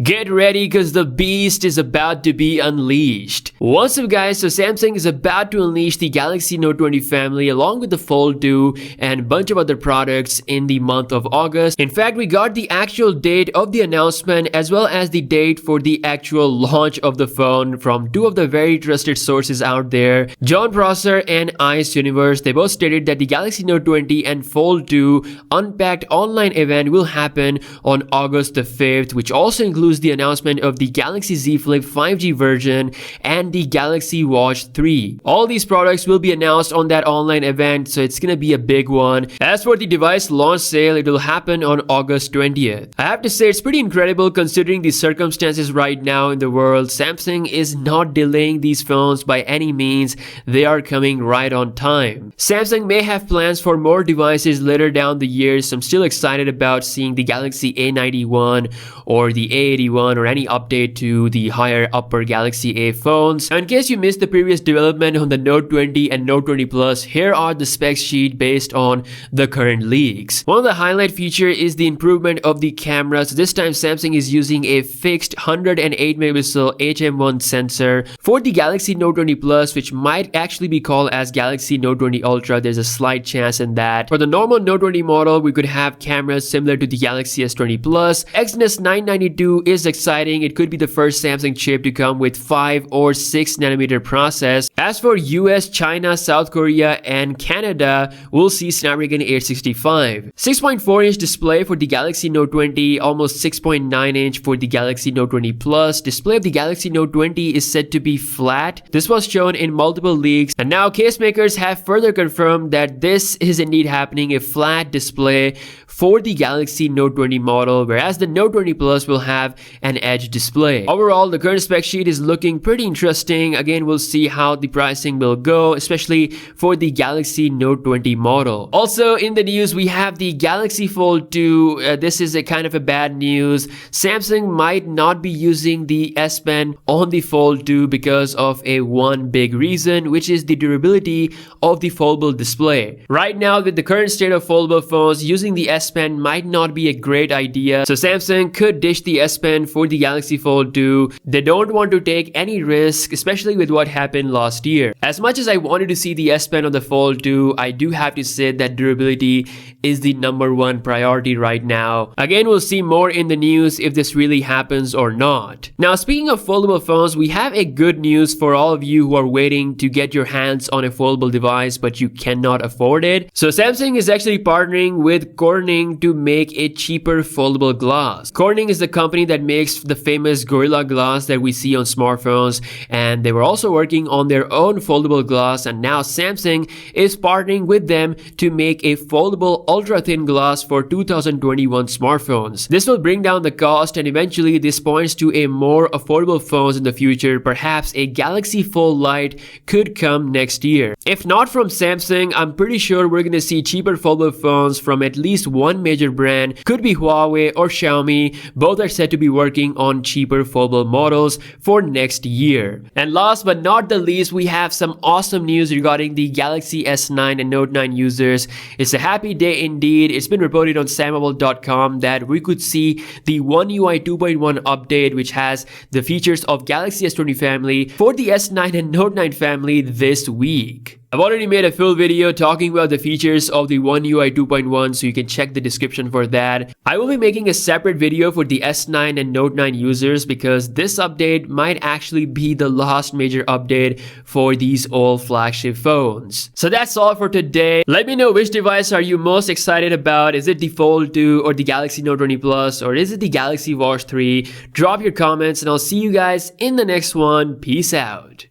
Get ready because the beast is about to be unleashed. What's up guys, so Samsung is about to unleash the Galaxy Note 20 family along with the Fold 2 and a bunch of other products in the month of August. In fact, we got the actual date of the announcement as well as the date for the actual launch of the phone from two of the very trusted sources out there, John Prosser and Ice Universe. They both stated that the Galaxy Note 20 and Fold 2 Unpacked Online event will happen on August the 5th, which also includes the announcement of the Galaxy Z Flip 5G version and the Galaxy Watch 3. All these products will be announced on that online event, so it's gonna be a big one. As for the device launch sale, it will happen on August 20th. I have to say it's pretty incredible considering the circumstances right now in the world. Samsung is not delaying these phones by any means. They are coming right on time. Samsung may have plans for more devices later down the year, so I'm still excited about seeing the Galaxy A91 or the A81 or any update to the higher upper Galaxy A phones. Now, in case you missed the previous development on the Note 20 and Note 20 Plus, here are the spec sheet based on the current leaks. One of the highlight feature is the improvement of the camera. So this time Samsung is using a fixed 108 megapixel HM1 sensor for the Galaxy Note 20 Plus, which might actually be called as Galaxy Note 20 Ultra. There's a slight chance in that. For the normal Note 20 model, we could have cameras similar to the Galaxy S20 Plus. Exynos 992 is exciting. It could be the first Samsung chip to come with 5 or 6 nanometer process. As for US, China, South Korea, and Canada, we'll see Snapdragon 865. 6.4-inch display for the Galaxy Note 20, almost 6.9-inch for the Galaxy Note 20 Plus. Display of the Galaxy Note 20 is said to be flat. This was shown in multiple leaks, and now case makers have further confirmed that this is indeed happening, a flat display for the Galaxy Note 20 model, whereas the Note 20 Plus will have an edge display. Overall, the current spec sheet is looking pretty interesting. Again, we'll see how the pricing will go, especially for the Galaxy Note 20 model. Also in the news, we have the Galaxy Fold 2. This is a kind of a bad news. Samsung might not be using the S Pen on the Fold 2 because of one big reason, which is the durability of the foldable display. Right now, with the current state of foldable phones, using the S Pen might not be a great idea. So Samsung could ditch the S Pen for the Galaxy Fold 2. They don't want to take any risk, especially with what happened last year. As much as I wanted to see the S Pen on the Fold 2, I do have to say that durability is the #1 priority right now. Again, we'll see more in the news if this really happens or not. Now, speaking of foldable phones, we have a good news for all of you who are waiting to get your hands on a foldable device but you cannot afford it. So Samsung is actually partnering with Corning to make a cheaper foldable glass. Corning is the company that makes the famous Gorilla Glass that we see on smartphones, and they were also working on their own foldable glass, and now Samsung is partnering with them to make a foldable ultra thin glass for 2021 smartphones. This will bring down the cost, and eventually this points to a more affordable phones in the future. Perhaps a Galaxy Fold Lite could come next year. If not from Samsung, I'm pretty sure we're gonna see cheaper foldable phones from at least one major brand. Could be Huawei or Xiaomi. Both are said to be working on cheaper foldable models for next year. And last but not the least, we have some awesome news regarding the Galaxy S9 and Note 9 users. It's a happy day indeed. It's been reported on sammobile.com that we could see the One UI 2.1 update, which has the features of Galaxy S20 family for the S9 and Note 9 family this week. I've already made a full video talking about the features of the One UI 2.1, so you can check the description for that. I will be making a separate video for the S9 and Note 9 users because this update might actually be the last major update for these old flagship phones. So that's all for today. Let me know which device are you most excited about. Is it the Fold 2 or the Galaxy Note 20 Plus, or is it the Galaxy Watch 3? Drop your comments and I'll see you guys in the next one. Peace out.